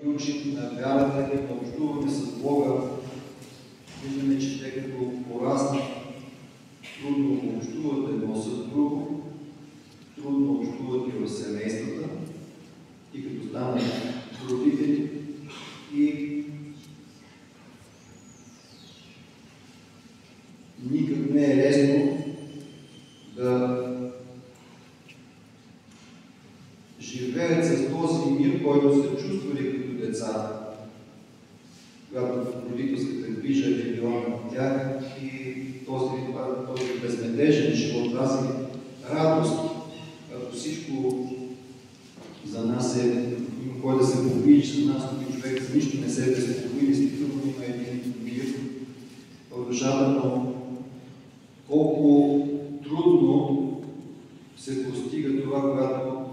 учим на вярата и да общуваме с Бога, виждаме, че те като пораснат, трудно общуват едно с друго, трудно общуват и в семействата, и като станат родители, и никак не е лесно да живеят с този мир, който са чувствали като деца, когато родителската грижа е била на тях, и този безнадежден живот, тази радост, като всичко за нас има кой да се погрижи за нас, като човек за нищо не се безпокои, действително има един мир в душата, но колко трудно се постига това, когато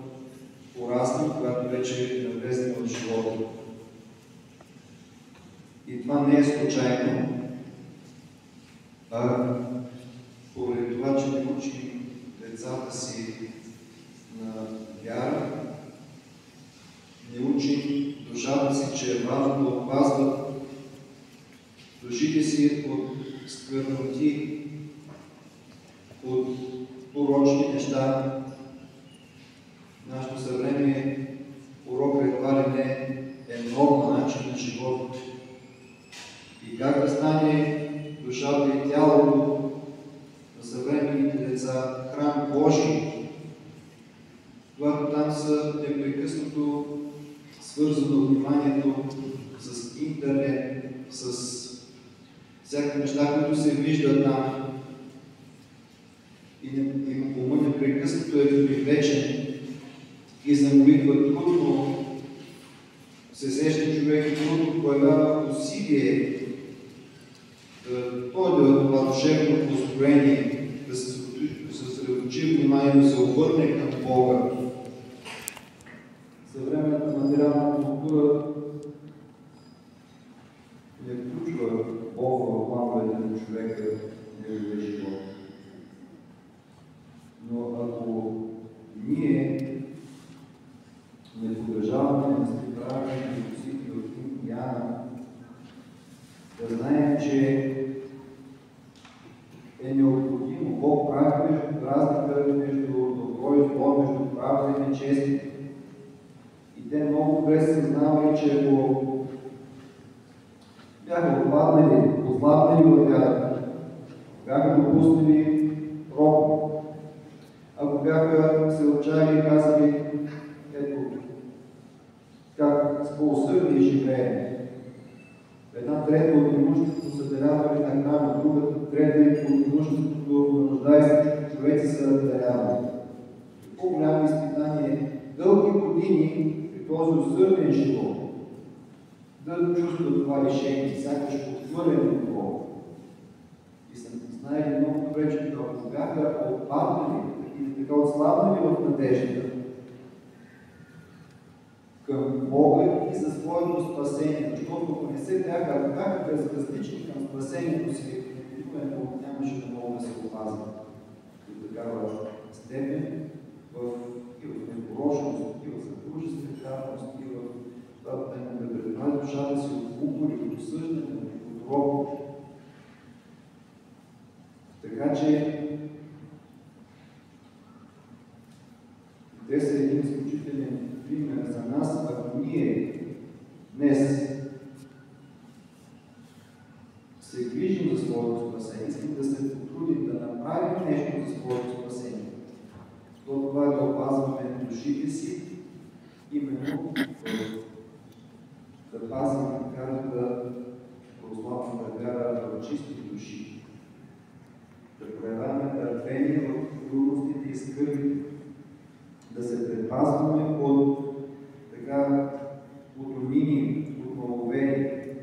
порасна, когато вече е навлезне в живота. И това не е случайно, а поради това, че не учим децата си на вяра, не учим душата си, че е важно да опазват душите си от скверноти, от порочни неща. Нашето съвремие урок едва ли не е норма, начин на живота. И как да стане душата и тялото на съвременните деца храм Божий, когато там са непрекъснато свързано вниманието с интернет, с всякакви неща, които се виждат там, и умът непрекъснато е привлечен и за молитва трудно се сеща човек, трудно появява усилие да дойде от това душевно построение, да се съсредоточи внимание, да се обърне към Бога. Съвременната материална култура не включва Бога в плановете на човека в неговия живот. Но ако ние не продължаваме да се правим философии от Ким Яна, да знаем, че е необходимо Бог прави разлика между добро и зло, между правда и нечестие. И те много добре съзнавали, че ако бяха отпаднали, ослабнали във вярата, бяха допуснали роб, ако бяха се отчаяли и казали, ето, как с по-усърдие живеем. Една трета от имуществото са дарявали на храма, другата трета от имуществото на нуждаещите човеци са дарявали. По-голямо изпитание дълги години при този усърден живот да чувства това решение, сякаш отхвърлено от Бога. И съм знаели много добре, че ако бяха отпаднали и така отслабнали в надеждата към Бога и за своето спасение, защото ако не се бяха безразлични към спасението си, именно нямаше да могат да се опазват до такава степен и в непорочност, и в съдружествената, и в това да предпази душата си от укори, от осъждане, от роб. Така че те са един изключителен пример за нас, ако ние днес се грижим за своето спасение, искам да се потрудим да направим нещо за своето спасение. Това е да опазваме душите си, именно да пазим карата православната вяра в чисти души, да проявяваме търпение в трудностите и скърбите, да се предпазваме от така отронини, от маловерие.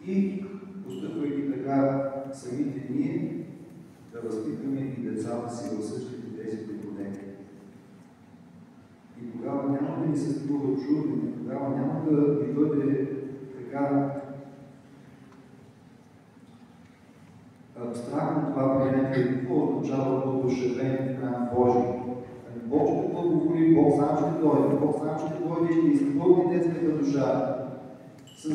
И, постъпвайки така самите ние, да възпитаме и децата си в същите тези преподения. И тогава няма да ни се струва чудно, тогава няма да ни бъде така абстрактно това понятие, какво означава одушевен храм Божий. Бог ще благоволи, Бог сам ще дойде, Бог сам ще дойде и ще изпълни детската душа с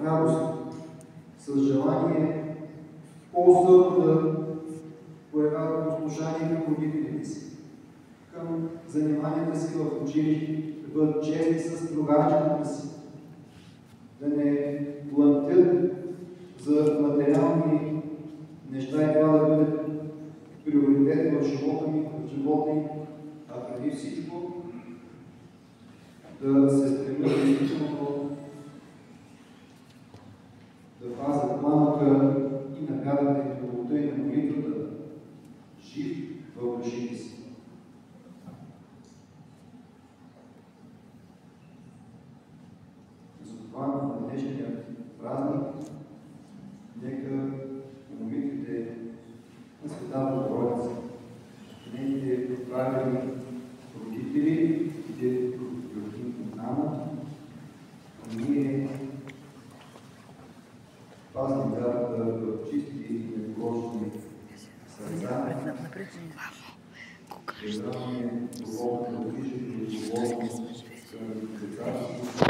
радост, с желание по-сърно да проявяват послушание към родителите си, към заниманията си в училище, да бъдат честни с другарчетата си, да не плантят за материални неща и това да бъде приоритет в живота им, а преди всичко да се стремят действително да пазят пламъка и наградата и любовта и на молитвата жив в душите си. Затова на днешния празник нека молитвите на Света Богородица, нейните правилни родители, дед Йоахим и Ана, ние пазим вярата в чисти и непорочни сърца, предаваме духовната грижа и отговорност към децата си,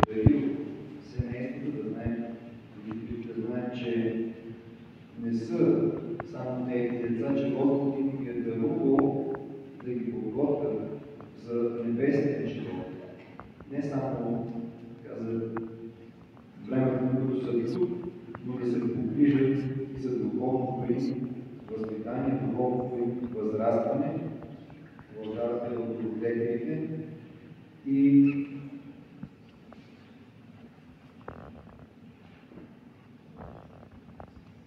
да е дарил семейството, да знаем, родителите да знаем, че не са само тези деца, че Господ им ги е дарувал да ги подготвят за небесния живот. Не само за времето, които са тук, но да се погрижат за духовното им възпитание, духовното им възрастване, владарата от родителите и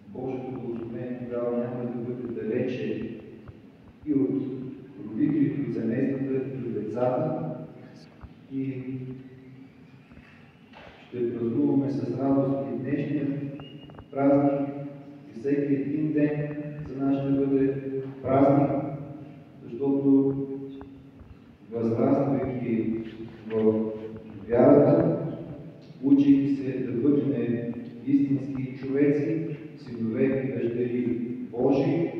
Божието благословение тогава няма да бъде далече и от родителите, от семействата, и от децата. И ще празнуваме с радост и днешния празник, и всеки един ден за нас ще бъде празник, защото възраствайки в вярата, учейки се да бъдем истински човеци, синове и дъщери Божии,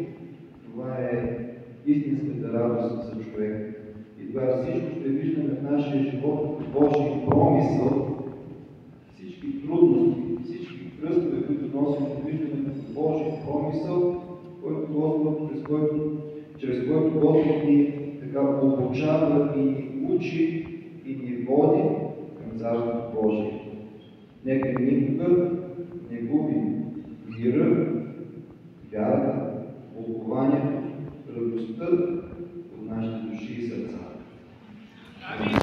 това е истинската радост за човек. И тогава всичко ще виждаме в нашия живот Божий промисъл, всички трудности, всички кръстове, които носим, ще виждаме Божий промисъл, чрез който Господ ни така обучава и ни учи и ни води към Царството Божие. Нека никога не губим мира, вярата, упованието, радостта от нашите души и сърца. Амин.